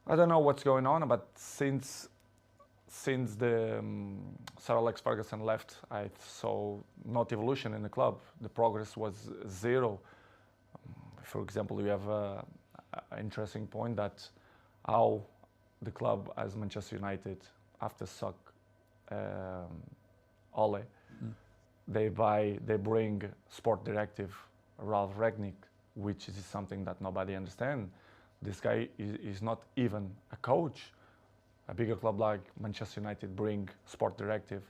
I don't know what's going on, but since the Sir Alex Ferguson left, I saw not evolution in the club. The progress was zero. For example, you have an interesting point that how the club as Manchester United, after suck Ole, they bring sport directive Ralph Rangnick, which is something that nobody understands. This guy is not even a coach. A bigger club like Manchester United bring sport directive,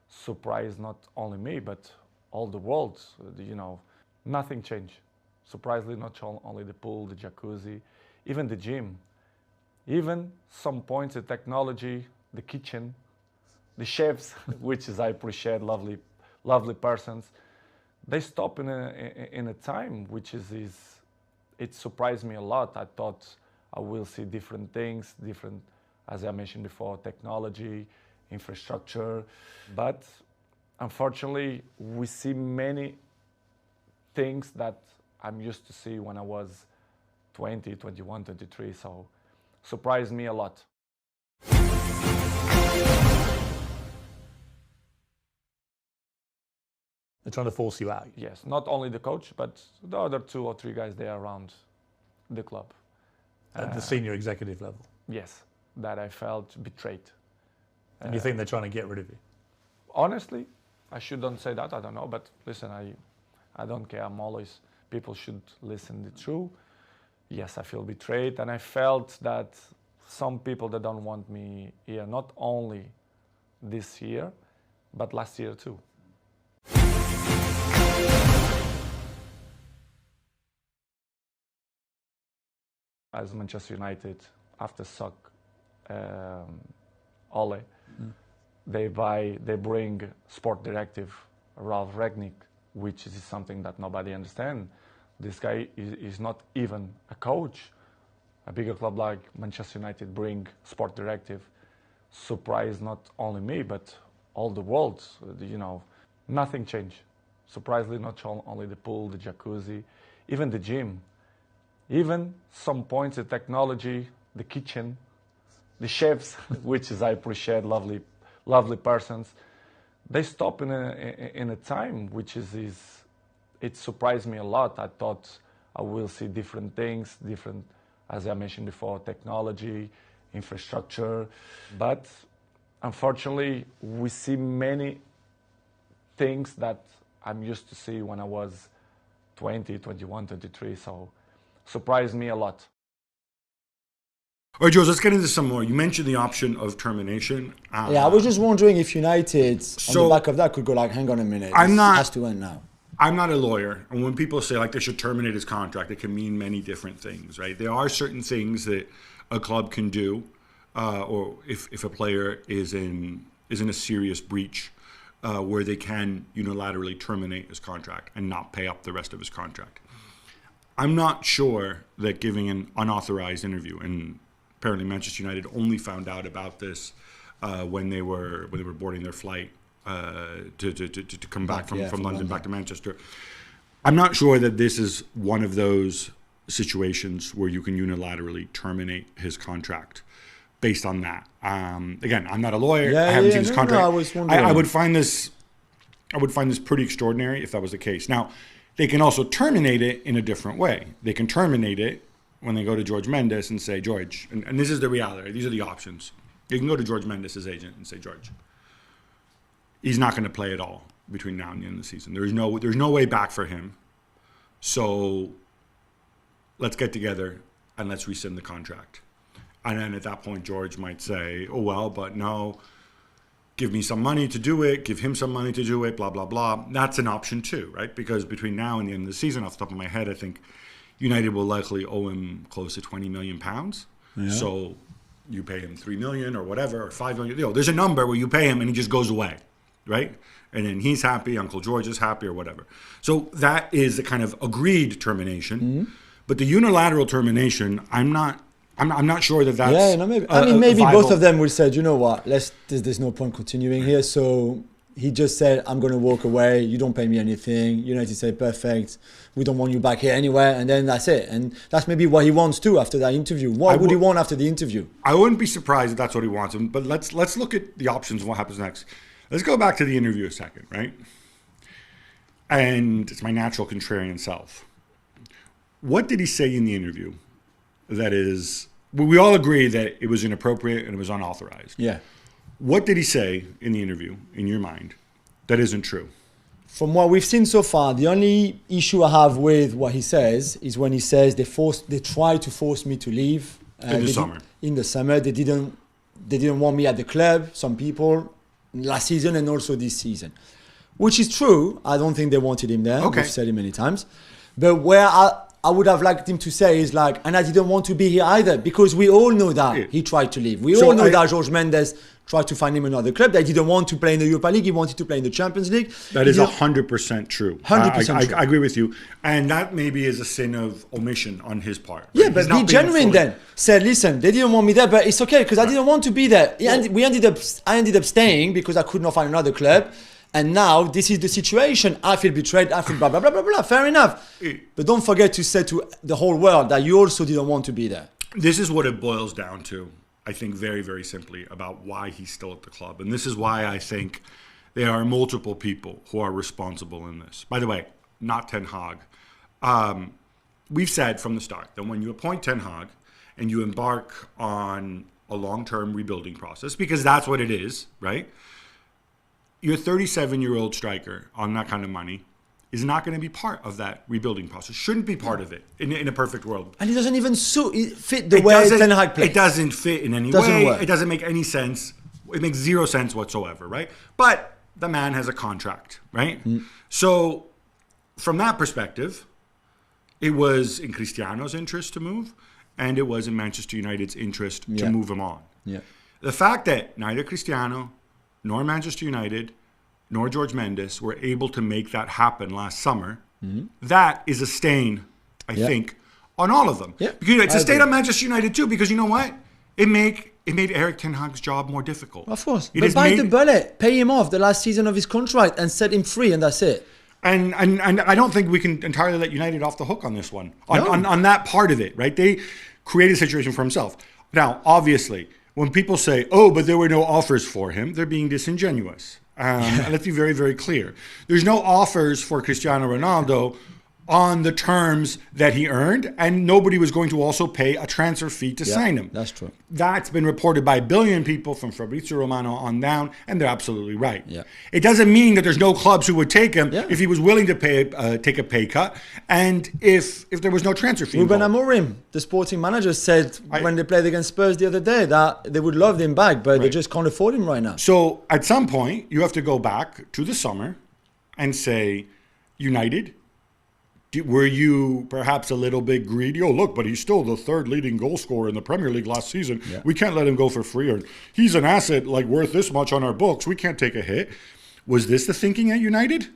surprised not only me but all the world. You know, nothing changed. Surprisingly, not only the pool, the jacuzzi, even the gym, even some points the technology, the kitchen, the chefs, which is I appreciate, lovely persons. They stop in a time which is it surprised me a lot. I thought I will see different things, different, as I mentioned before, technology, infrastructure. But unfortunately, we see many things that I'm used to see when I was 20, 21, 23. So surprised me a lot. They're trying to force you out. Yes, not only the coach, but the other 2 or 3 guys there around the club. At the senior executive level. Yes, that I felt betrayed. And you think they're trying to get rid of you? Honestly, I shouldn't say that, I don't know, but listen, I don't care, people should listen the truth. Yes, I feel betrayed, and I felt that some people that don't want me here, not only this year, but last year too. As Manchester United, after suck Ole, they bring sport directive Ralph Rangnick, which is something that nobody understands. This guy is not even a coach. A bigger club like Manchester United bring sport directive, surprised not only me but all the world. You know, nothing changed. Surprisingly, not only the pool, the jacuzzi, even the gym, even some points the technology, the kitchen, the chefs, which is I appreciate, lovely persons. They stop in a time which is it surprised me a lot. I thought I will see different things, different, as I mentioned before, technology, infrastructure. But unfortunately, we see many things that I'm used to see when I was 20, 21, 23. So surprised me a lot. All right, Jules, let's get into some more. You mentioned the option of termination. Yeah, I was just wondering if United, on the back of that, could go like, hang on a minute, this has to end now. I'm not a lawyer, and when people say like they should terminate his contract, it can mean many different things, right? There are certain things that a club can do, or if a player is in a serious breach, where they can unilaterally terminate his contract and not pay up the rest of his contract. I'm not sure that giving an unauthorized interview, and apparently Manchester United only found out about this when they were boarding their flight to come back from London back to Manchester. I'm not sure that this is one of those situations where you can unilaterally terminate his contract based on that. Again, I'm not a lawyer. I haven't seen his contract. I was wondering. I would find this pretty extraordinary if that was the case. Now, they can also terminate it in a different way. They can terminate it when they go to George Mendes and say, George, and this is the reality. These are the options. You can go to George Mendes' agent and say, George, he's not going to play at all between now and the end of the season. There's no way back for him. So let's get together and let's rescind the contract. And then at that point, George might say, oh, well, but no, give me some money to do it, give him some money to do it, blah, blah, blah. That's an option too, right? Because between now and the end of the season, off the top of my head, I think United will likely owe him close to £20 million. Yeah. So you pay him $3 million or whatever, or $5 million. You know, there's a number where you pay him and he just goes away, right? And then he's happy, Uncle George is happy, or whatever. So that is a kind of agreed termination. Mm-hmm. But the unilateral termination, I'm not sure that that's maybe. I mean, maybe both of them will say, you know what, there's no point continuing here. So he just said, I'm going to walk away. You don't pay me anything. United say, perfect. We don't want you back here anywhere. And then that's it. And that's maybe what he wants too after that interview. What would he want after the interview? I wouldn't be surprised if that's what he wants. But let's look at the options and what happens next. Let's go back to the interview a second, right? And it's my natural contrarian self. What did he say in the interview that is, we all agree that it was inappropriate and it was unauthorized. Yeah. What did he say in the interview, in your mind, that isn't true? From what we've seen so far, the only issue I have with what he says is when he says they tried to force me to leave. In the summer. In the summer. They didn't want me at the club, some people, last season and also this season. Which is true. I don't think they wanted him there. Okay. We've said it many times. But where I would have liked him to say is like, and I didn't want to be here either, because we all know that he tried to leave. We all know that Jorge Mendes tried to find him another club. They didn't want to play in the Europa League. He wanted to play in the Champions League. That is 100% true. 100% true. I agree with you. And that maybe is a sin of omission on his part. Yeah, right? But be genuine then. Said, listen, they didn't want me there, but it's okay because I didn't want to be there. I ended up staying because I could not find another club. And now this is the situation. I feel betrayed. I feel blah, blah, blah, blah, blah. Fair enough. But don't forget to say to the whole world that you also didn't want to be there. This is what it boils down to, I think, very, very simply about why he's still at the club. And this is why I think there are multiple people who are responsible in this. By the way, not Ten Hag. We've said from the start that when you appoint Ten Hag and you embark on a long-term rebuilding process, because that's what it is, right? Your 37-year-old striker on that kind of money is not going to be part of that rebuilding process. Shouldn't be part of it in a perfect world. And it doesn't even fit the way Ten Hag plays. It doesn't fit in any way. It doesn't make any sense. It makes zero sense whatsoever, right? But the man has a contract, right? So from that perspective, it was in Cristiano's interest to move, and it was in Manchester United's interest to move him on. Yeah. The fact that neither Cristiano nor Manchester United nor Jorge Mendes were able to make that happen last summer, that is a stain, I think, on all of them. Yeah. Because it's a stain on Manchester United too, because you know what? It made Erik Ten Hag's job more difficult. Of course. But bite the bullet, pay him off the last season of his contract and set him free, and that's it. And I don't think we can entirely let United off the hook on this one, on that part of it, right? They created a situation for himself. Now, obviously, when people say, oh, but there were no offers for him, they're being disingenuous. Let's be very, very clear. There's no offers for Cristiano Ronaldo on the terms that he earned, and nobody was going to also pay a transfer fee to sign him. That's true. That's been reported by a billion people from Fabrizio Romano on down, and they're absolutely right. Yeah. It doesn't mean that there's no clubs who would take him if he was willing to take a pay cut, and if there was no transfer fee. Ruben Amorim, the sporting manager, said when they played against Spurs the other day that they would love him back, but they just can't afford him right now. So at some point, you have to go back to the summer and say, United, were you perhaps a little bit greedy? Oh, look, but he's still the third leading goal scorer in the Premier League last season. Yeah. We can't let him go for free. Or he's an asset like worth this much on our books. We can't take a hit. Was this the thinking at United?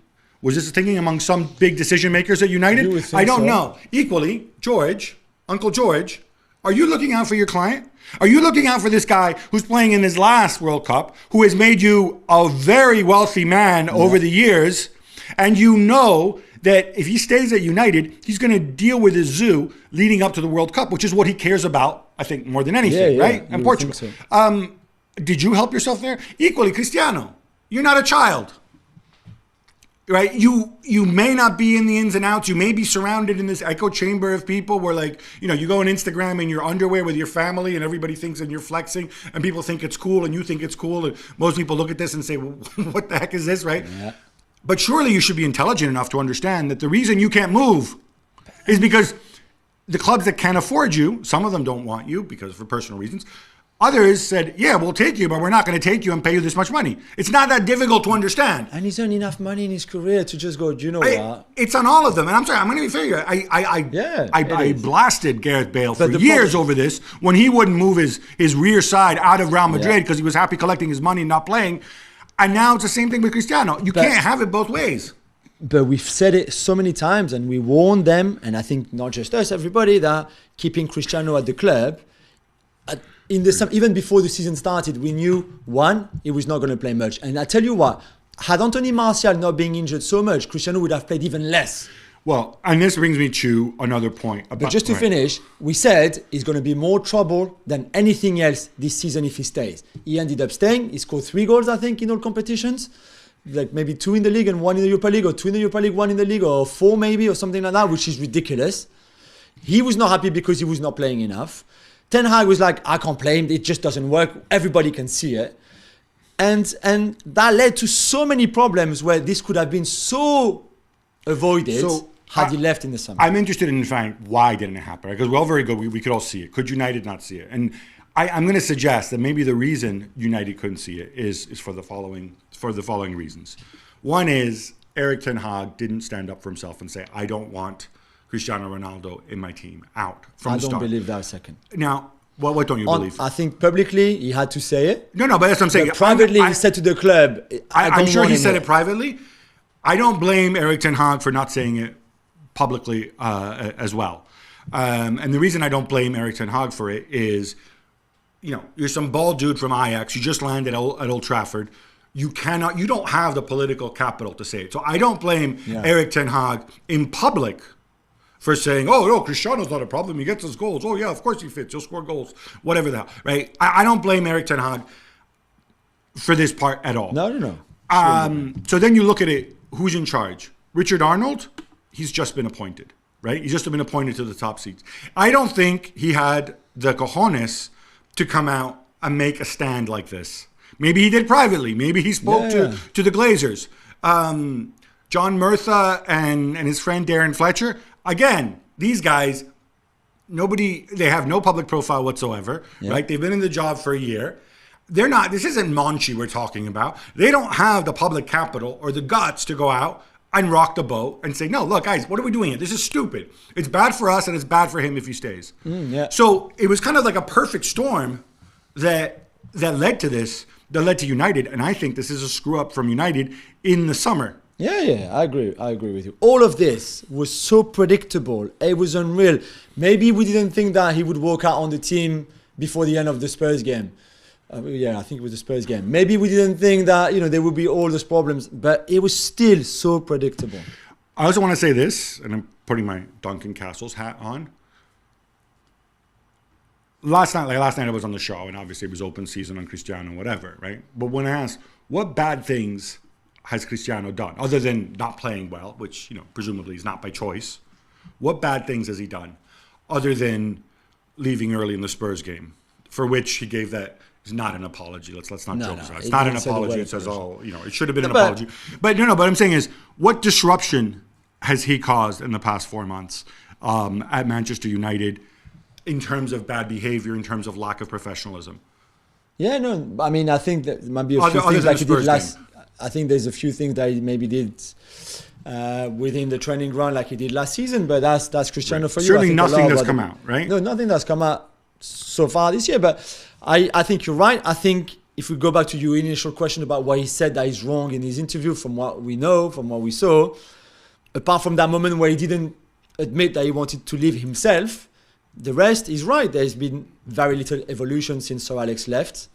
Was this the thinking among some big decision makers at United? I don't know. Equally, George, Uncle George, are you looking out for your client? Are you looking out for this guy who's playing in his last World Cup, who has made you a very wealthy man over the years, and you know that if he stays at United, he's going to deal with his zoo leading up to the World Cup, which is what he cares about, I think, more than anything, right? And Portugal. So. Did you help yourself there? Equally, Cristiano, you're not a child, right? You may not be in the ins and outs. You may be surrounded in this echo chamber of people where, like, you know, you go on Instagram in your underwear with your family and everybody thinks that you're flexing and people think it's cool and you think it's cool. And most people look at this and say, well, what the heck is this, right? Yeah. But surely you should be intelligent enough to understand that the reason you can't move is because the clubs that can afford you, some of them don't want you because for personal reasons. Others said, yeah, we'll take you, but we're not going to take you and pay you this much money. It's not that difficult to understand. And he's earned enough money in his career to just go, do you know what? It's on all of them. And I'm sorry, I'm going to be fair here. I blasted Gareth Bale for years over this when he wouldn't move his rear side out of Real Madrid because he was happy collecting his money and not playing. And now it's the same thing with Cristiano. You can't have it both ways. But we've said it so many times and we warned them, and I think not just us, everybody, that keeping Cristiano at the club, even before the season started, we knew, one, he was not going to play much. And I tell you what, had Anthony Martial not being injured so much, Cristiano would have played even less. Well, and this brings me to another point. But just to finish, we said he's going to be more trouble than anything else this season if he stays. He ended up staying. He scored 3 goals, I think, in all competitions. Like maybe 2 in the league and 1 in the Europa League, or 2 in the Europa League, 1 in the league, or 4 maybe, or something like that, which is ridiculous. He was not happy because he was not playing enough. Ten Hag was like, I can't play him. It just doesn't work. Everybody can see it. And that led to so many problems where this could have been so avoided had he left in the summer. I'm interested in finding why didn't it happen? Because we're all very good. We could all see it. Could United not see it? And I'm going to suggest that maybe the reason United couldn't see it is for the following reasons. One is Erik ten Hag didn't stand up for himself and say, I don't want Cristiano Ronaldo in my team out from the start. I don't believe that a second. Now, what don't you believe? I think publicly he had to say it. No, but that's what I'm saying. But privately, he said to the club, I'm sure he said it privately. I don't blame Erik ten Hag for not saying it publicly as well. And the reason I don't blame Erik ten Hag for it is, you're some bald dude from Ajax. You just landed at Old Trafford. You don't have the political capital to say it. So I don't blame Erik ten Hag in public for saying, oh, no, Cristiano's not a problem. He gets his goals. Oh, yeah, of course he fits. He'll score goals. Whatever the hell, right? I don't blame Erik ten Hag for this part at all. No. So then you look at it, who's in charge? Richard Arnold? He's just been appointed, right? He's just been appointed to the top seats. I don't think he had the cojones to come out and make a stand like this. Maybe he did privately. Maybe he spoke to the Glazers. John Murtha and his friend Darren Fletcher. Again, these guys, they have no public profile whatsoever, right? They've been in the job for a year. This isn't Monchi we're talking about. They don't have the public capital or the guts to go out and rock the boat and say, no, look, guys, what are we doing here? This is stupid. It's bad for us and it's bad for him if he stays. So it was kind of like a perfect storm that led to this, that led to United. And I think this is a screw up from United in the summer. Yeah, I agree with you. All of this was so predictable. It was unreal. Maybe we didn't think that he would walk out on the team before the end of the Spurs game. I think it was the Spurs game. Maybe we didn't think that there would be all those problems, but it was still so predictable. I also want to say this, and I'm putting my Duncan Castles hat on. Last night I was on the show, and obviously it was open season on Cristiano, whatever, right? But when I asked, what bad things has Cristiano done, other than not playing well, which presumably is not by choice? What bad things has he done, other than leaving early in the Spurs game, for which he gave that? It's not an apology. Let's not joke. It's not an apology. It says, it should have been an apology. But but I'm saying is, what disruption has he caused in the past 4 months at Manchester United in terms of bad behavior, in terms of lack of professionalism? Yeah, no, I mean, I think that might be a few things like he did last. I think there's a few things that he maybe did within the training ground like he did last season, but that's Cristiano for you. Certainly nothing that's come out, right? No, nothing that's come out so far this year, but I think you're right. I think if we go back to your initial question about what he said that is wrong in his interview, from what we know, from what we saw, apart from that moment where he didn't admit that he wanted to leave himself, the rest is right. There's been very little evolution since Sir Alex left.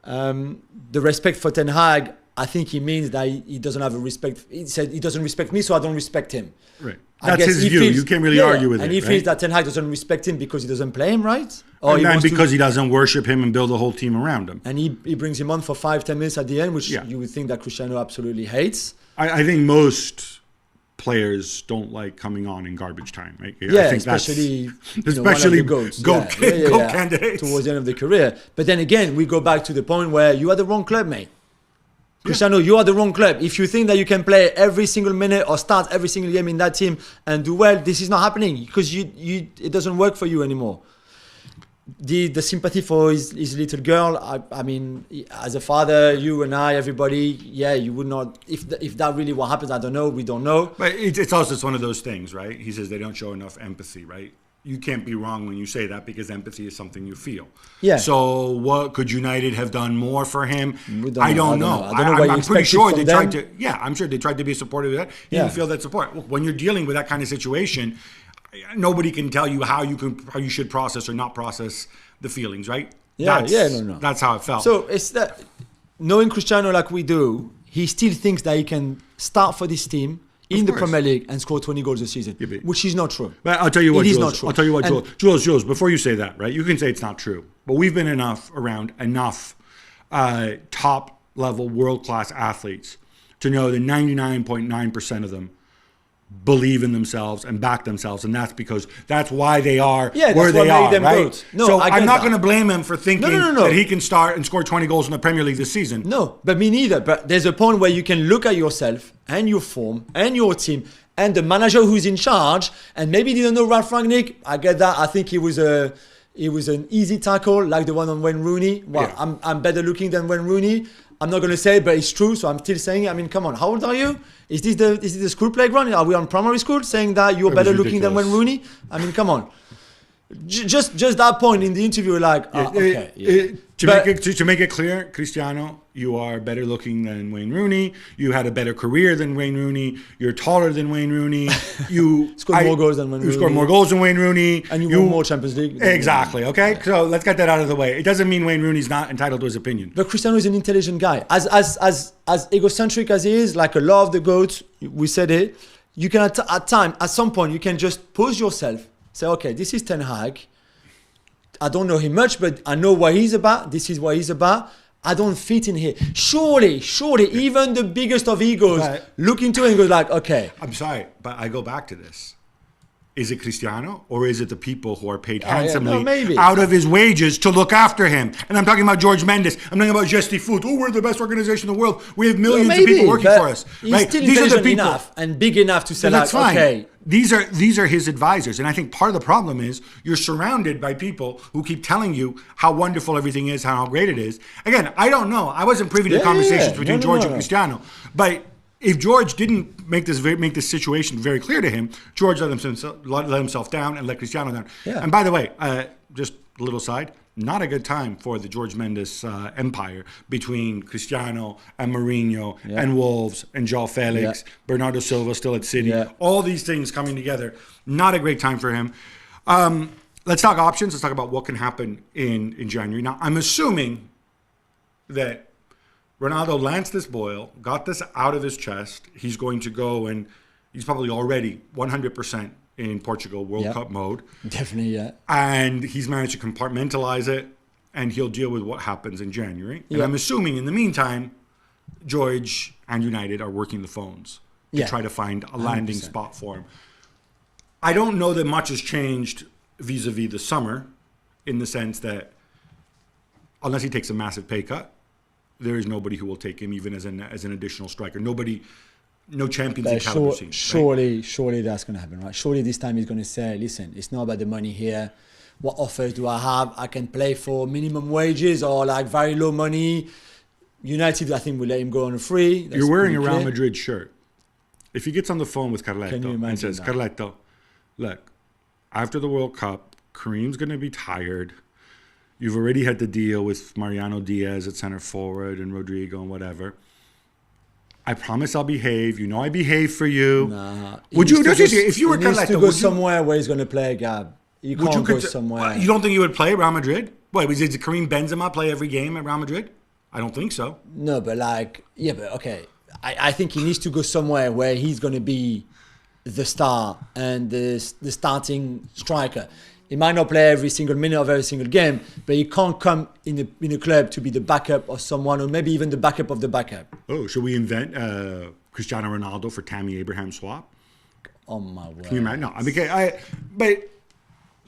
The respect for Ten Hag, I think he means that he doesn't have a respect. He said he doesn't respect me, so I don't respect him. Right. That's his view. You can't really argue with it. And he feels that Ten Hag doesn't respect him because he doesn't play him right. Or because he doesn't worship him and build a whole team around him. And he brings him on for 5-10 minutes at the end, which you would think that Cristiano absolutely hates. I think most players don't like coming on in garbage time. Right? Yeah, I think especially goat candidates towards the end of the career. But then again, we go back to the point where you are the wrong club, mate. Cristiano, you are the wrong club. If you think that you can play every single minute or start every single game in that team and do well, this is not happening because it doesn't work for you anymore. The sympathy for his little girl, I mean, as a father, you and I, everybody, you would not, if that really what happens, I don't know, we don't know. But it's also one of those things, right? He says they don't show enough empathy, right? You can't be wrong when you say that because empathy is something you feel. Yeah. So what could United have done more for him? I don't know. I'm pretty sure they tried to. Yeah, I'm sure they tried to be supportive of that. He didn't feel that support. When you're dealing with that kind of situation, nobody can tell you how you should process or not process the feelings, right? No. That's how it felt. So it's that knowing Cristiano like we do, he still thinks that he can start for this team in the course. Premier League and score 20 goals a season, Yeah, but- which is not true. But I'll tell you what, It is Jules. not true. I'll tell you what, And- Jules. Before you say that, right? You can say it's not true, but we've been around enough top level, world class athletes to know that 99.9% of them believe in themselves and back themselves, and that's why they are Yeah, where that's what they made are, them right? goats. No, so I get I'm not that. going to blame him for thinking No. that he can start and score 20 goals in the Premier League this season. No, but me neither. But there's a point where you can look at yourself and your form and your team and the manager who's in charge, and maybe didn't know Ralph Rangnick. I get that. I think it was an easy tackle like the one on Wayne Rooney. Well, Yeah. I'm better looking than Wayne Rooney. I'm not going to say it, but it's true. So I'm still saying it. I mean, come on. How old are you? Is this the school playground? Are we on primary school saying that you're It was better looking than ridiculous. Wayne Rooney? I mean, come on. Just that point in the interview, like, okay. Yeah. To make it clear, Cristiano, you are better looking than Wayne Rooney. You had a better career than Wayne Rooney. You're taller than Wayne Rooney. You Scored more goals than Wayne You scored Rooney. more goals than Wayne Rooney. And you won more Champions League. Exactly. Okay. So let's get that out of the way. It doesn't mean Wayne Rooney's not entitled to his opinion. But Cristiano is an intelligent guy. As egocentric as he is, like a lot of the goats, we said it. You can at some point, you can just pause yourself. Say, okay, this is Ten Hag. I don't know him much, but I know what he's about. This is what he's about. I don't fit in here. Surely, even the biggest of egos But- look into it and go like, okay. I'm sorry, but I go back to this. Is it Cristiano or is it the people who are paid yeah, handsomely no, maybe. out of his wages to look after him? And I'm talking about George Mendes. I'm talking about Gesti Food. Oh, we're the best organization in the world. We have millions of people working but for us. He's Right? still These are the intelligent people. enough and big enough to say, And that's like, fine. okay. These are his advisors, and I think part of the problem is you're surrounded by people who keep telling you how wonderful everything is, how great it is. Again, I don't know. I wasn't privy to Yeah, conversations yeah. between No, George no. and Cristiano, but if George didn't make this situation very clear to him, George let himself down and let Cristiano down. Yeah. And by the way, just a little side. Not a good time for the George Mendes empire between Cristiano and Mourinho and Wolves and João Felix, Bernardo Silva still at City. Yeah. All these things coming together. Not a great time for him. Let's talk options. Let's talk about what can happen in January. Now, I'm assuming that Ronaldo lanced this boil, got this out of his chest. He's going to go and he's probably already 100% in Portugal World Cup mode. Definitely, yeah. And he's managed to compartmentalize it, and he'll deal with what happens in January. And Yeah. I'm assuming in the meantime, George and United are working the phones to Yeah. try to find a landing 100%. spot for him. I don't know that much has changed vis-a-vis the summer, in the sense that unless he takes a massive pay cut, there is nobody who will take him even as an additional striker. No Champions League caliber scene. Right? Surely that's going to happen, right? Surely this time he's going to say, listen, it's not about the money here. What offers do I have? I can play for minimum wages or like very low money. United, I think, will let him go on a free. That's You're wearing a pretty Real clear. Madrid shirt. If he gets on the phone with Can you Carletto and imagine says, that? Carletto, look, after the World Cup, Kareem's going to be tired. You've already had to deal with Mariano Diaz at center forward and Rodrigo and whatever. I promise I'll behave. You know I behave for you. Nah. Would He you, needs to if you were he needs to Carletto, go would you, somewhere where he's going to play, Gab. You would can't you go somewhere. You don't think you would play Real Madrid? What, did Kareem Benzema play every game at Real Madrid? I don't think so. No, but like, yeah, but okay. I think he needs to go somewhere where he's going to be the star and the starting striker. He might not play every single minute of every single game, but he can't come in a club to be the backup of someone, or maybe even the backup of the backup. Oh, should we invent Cristiano Ronaldo for Tammy Abraham swap? Oh my word! Can you imagine? No, I mean, but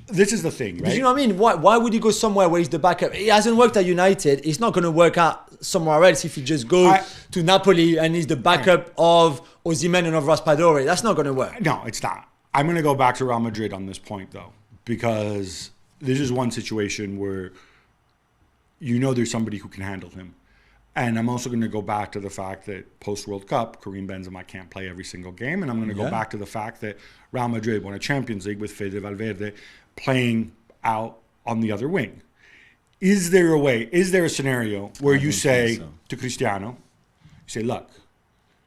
this is the thing, right? But you know what I mean? Why would he go somewhere where he's the backup? It hasn't worked at United. It's not going to work out somewhere else if he just goes to Napoli and he's the backup of Osimhen and of Raspadori. That's not going to work. No, it's not. I'm going to go back to Real Madrid on this point, though, because this is one situation where you know there's somebody who can handle him. And I'm also going to go back to the fact that post-World Cup, Kareem Benzema can't play every single game. And I'm going to go back to the fact that Real Madrid won a Champions League with Fede Valverde playing out on the other wing. Is there a way, is there a scenario where you say to Cristiano, you say, look,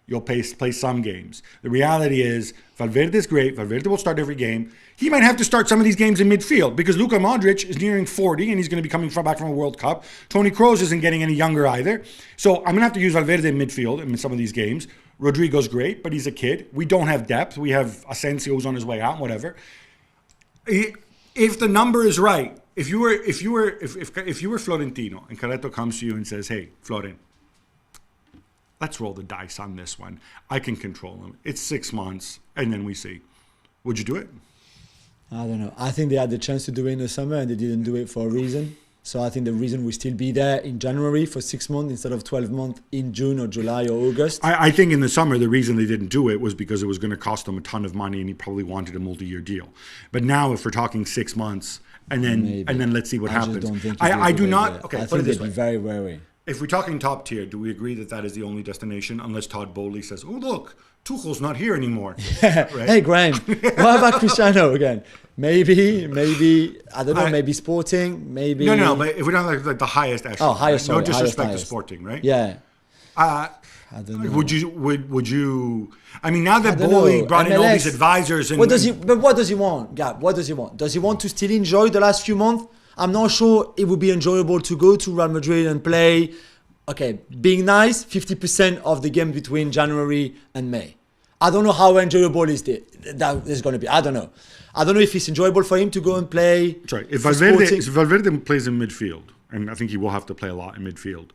You'll play some games. The reality is, Valverde is great. Valverde will start every game. He might have to start some of these games in midfield because Luka Modric is nearing 40 and he's going to be coming back from a World Cup. Toni Kroos isn't getting any younger either. So I'm going to have to use Valverde in midfield in some of these games. Rodrigo's great, but he's a kid. We don't have depth. We have Asensio who's on his way out, whatever. If the number is right, if you were Florentino and Carretto comes to you and says, "Hey, Florin, let's roll the dice on this one. I can control him. It's 6 months, and then we see." Would you do it? I don't know. I think they had the chance to do it in the summer and they didn't do it for a reason. So I think the reason will still be there in January for 6 months instead of 12 months in June or July or August. I think in the summer, the reason they didn't do it was because it was going to cost them a ton of money and he probably wanted a multi-year deal. But now if we're talking 6 months and then let's see what happens. Just don't think I do not. Okay, I put it think this they'd way. be very wary. If we're talking top tier, do we agree that that is the only destination unless Todd Bowley says, "Oh, look, Tuchel's not here anymore." Right? Hey, Graham, what about Cristiano again? Maybe, I don't know, maybe Sporting, maybe... No, but if we're not like the highest echelon. Oh, highest, right? No sorry, disrespect highest. to Sporting, right? Yeah. I don't know. Would you? I mean, now that I don't Bowley know. brought in all MLS, these advisors and what does he want? Gab, what does he want? Does he want to still enjoy the last few months? I'm not sure it would be enjoyable to go to Real Madrid and play. Okay, being nice, 50% of the game between January and May. I don't know how enjoyable that is going to be. I don't know. I don't know if it's enjoyable for him to go and play. Sorry, if for Valverde plays in midfield, and I think he will have to play a lot in midfield,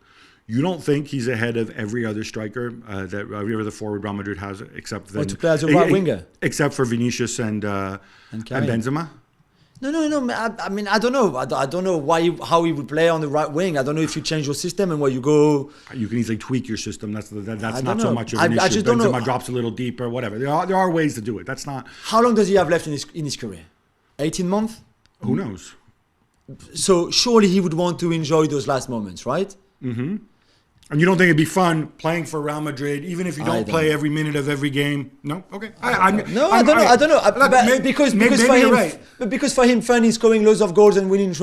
you don't think he's ahead of every other striker that every other forward Real Madrid has, except Or to play as a right winger, except for Vinicius and Benzema? No. I mean, I don't know. I don't know how he would play on the right wing. I don't know if you change your system and where you go. You can easily tweak your system. That's not don't so know. much of an issue. I just don't know. Benzema drops a little deeper, whatever. There are ways to do it. That's not. How long does he have left in his career? 18 months? Who knows? So surely he would want to enjoy those last moments, right? Mm-hmm. And you don't think it'd be fun playing for Real Madrid, even if you don't play every minute of every game? No, okay. I don't know. Because for him, fun is scoring loads of goals and winning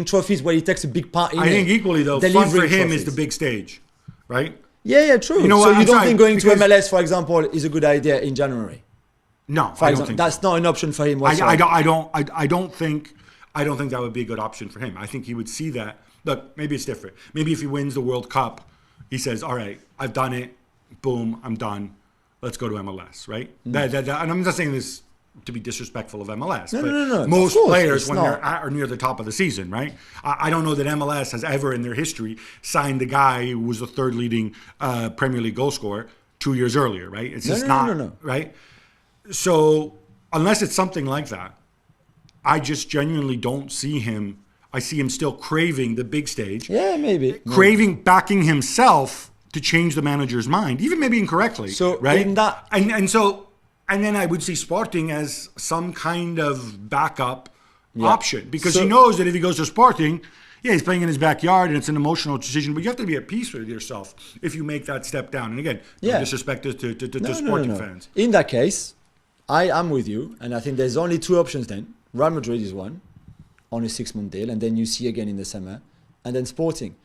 trophies where he takes a big part in it. I think equally though, fun for him is the big stage, right? Yeah, true. You know so what? you don't think going to MLS, for example, is a good idea in January? No, for example, that's not an option for him whatsoever. I don't think that would be a good option for him. I think he would see that. Look, maybe it's different. Maybe if he wins the World Cup, he says, "All right, I've done it. Boom, I'm done. Let's go to MLS." Right? And I'm not saying this to be disrespectful of MLS, no. Most players, when they're at or near the top of the season, right? I don't know that MLS has ever in their history signed the guy who was the third leading Premier League goal scorer 2 years earlier, right? It's just not right. So unless it's something like that, I just genuinely don't see him. I see him still craving the big stage. Yeah, maybe. Backing himself to change the manager's mind, even maybe incorrectly. So right? in that, and then I would see Sporting as some kind of backup option because he knows that if he goes to Sporting, he's playing in his backyard and it's an emotional decision. But you have to be at peace with yourself if you make that step down. And again, no disrespect to Sporting fans. In that case, I am with you, and I think there's only two options then. Real Madrid is one, on a 6-month deal, and then you see again in the summer, and then Sporting.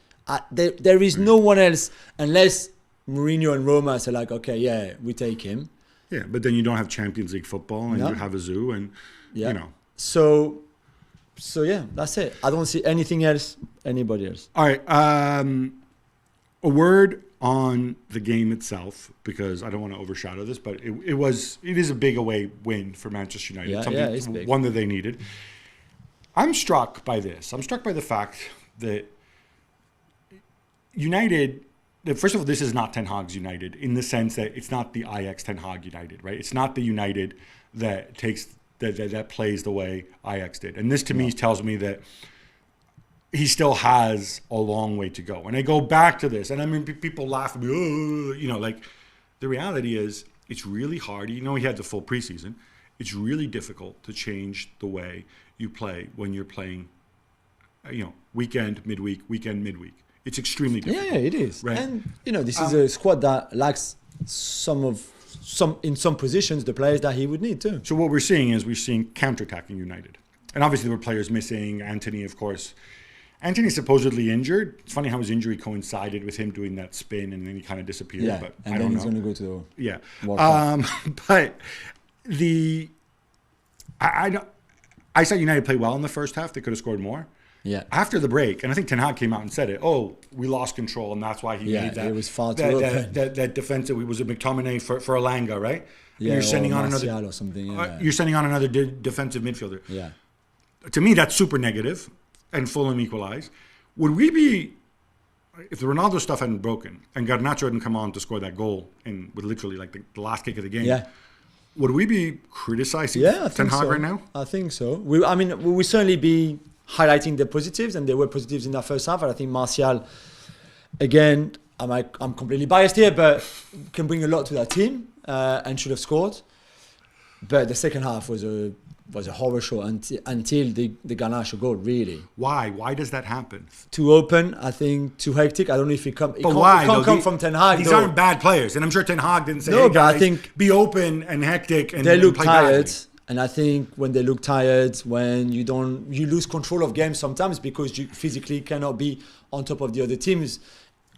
There is no one else unless Mourinho and Roma say like, okay, yeah, we take him. Yeah, but then you don't have Champions League football, and you have a zoo, and you know. So yeah, that's it. I don't see anything else, anybody else. All right, a word on the game itself, because I don't want to overshadow this, but it is a big away win for Manchester United. It's big. One that they needed. I'm struck by this. I'm struck by the fact that United, first of all, this is not Ten Hag's United in the sense that it's not the Ajax Ten Hag United, right? It's not the United that that plays the way Ajax did. And this to me tells me that he still has a long way to go. And I go back to this, and I mean, people laugh at me, like the reality is it's really hard. He had the full preseason. It's really difficult to change the way you play when you're playing, weekend, midweek. It's extremely difficult. Yeah, it is. Right? And this is a squad that lacks in some positions the players that he would need too. So what we're seeing is counter-attacking United, and obviously there were players missing. Anthony, of course, Antony's supposedly injured. It's funny how his injury coincided with him doing that spin and then he kind of disappeared. Yeah, But and I then don't he's know. going to go to the Yeah. World Cup. But I said United played well in the first half. They could have scored more. Yeah. After the break, and I think Ten Hag came out and said it. Oh, we lost control, and that's why he Yeah, made that. it was far too that, open. that defensive. It was a McTominay for Alanga, right? And Yeah, you're sending or on Martial another. or something. Yeah. You're sending on another defensive midfielder. Yeah. To me, that's super negative, and Fulham equalized. Would we be, if the Ronaldo stuff hadn't broken and Garnacho hadn't come on to score that goal and with literally like the last kick of the game? Yeah. Would we be criticizing Yeah, I Ten think Hag so. right now? I think so. We will certainly be highlighting the positives, and there were positives in that first half. And I think Martial, again, I'm completely biased here, but can bring a lot to that team and should have scored. But the second half was a horror show until the Garnacho goal, really. Why? Why does that happen? Too open, I think, too hectic. I don't know if it can't Why? come though? from Ten Hag. These though. aren't bad players, and I'm sure Ten Hag didn't say, No, "Hey but I guys, think be open and hectic." And they look play tired, badly. and I think when they look tired, when you lose control of games sometimes because you physically cannot be on top of the other teams,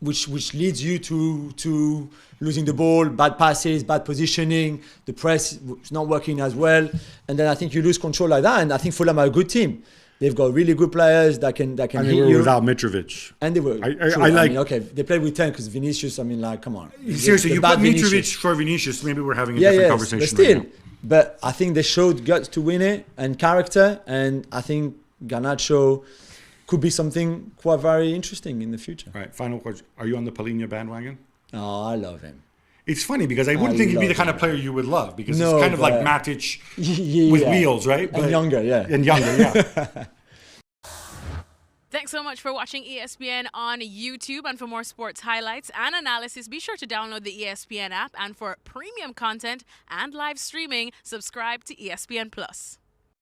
which leads you to losing the ball, bad passes, bad positioning, the press is not working as well, and then I think you lose control like that. And I think Fulham are a good team. They've got really good players that can And hit they were you. without Mitrovic. And they were. I like- mean, okay, they played with 10 because Vinicius. I mean, like, come on. Seriously, The you bad put Mitrovic for Vinicius, maybe we're having a different conversation but still. right now. But I think they showed guts to win it and character, and I think Garnacho could be something quite very interesting in the future. All right, final question. Are you on the Palhinha bandwagon? Oh, I love him. It's funny because I wouldn't think he'd be the love kind of him. player you would love because No, he's kind of like but- Matic Yeah. with wheels, right? And younger, yeah. And younger, yeah. Thanks so much for watching ESPN on YouTube. And for more sports highlights and analysis, be sure to download the ESPN app. And for premium content and live streaming, subscribe to ESPN Plus.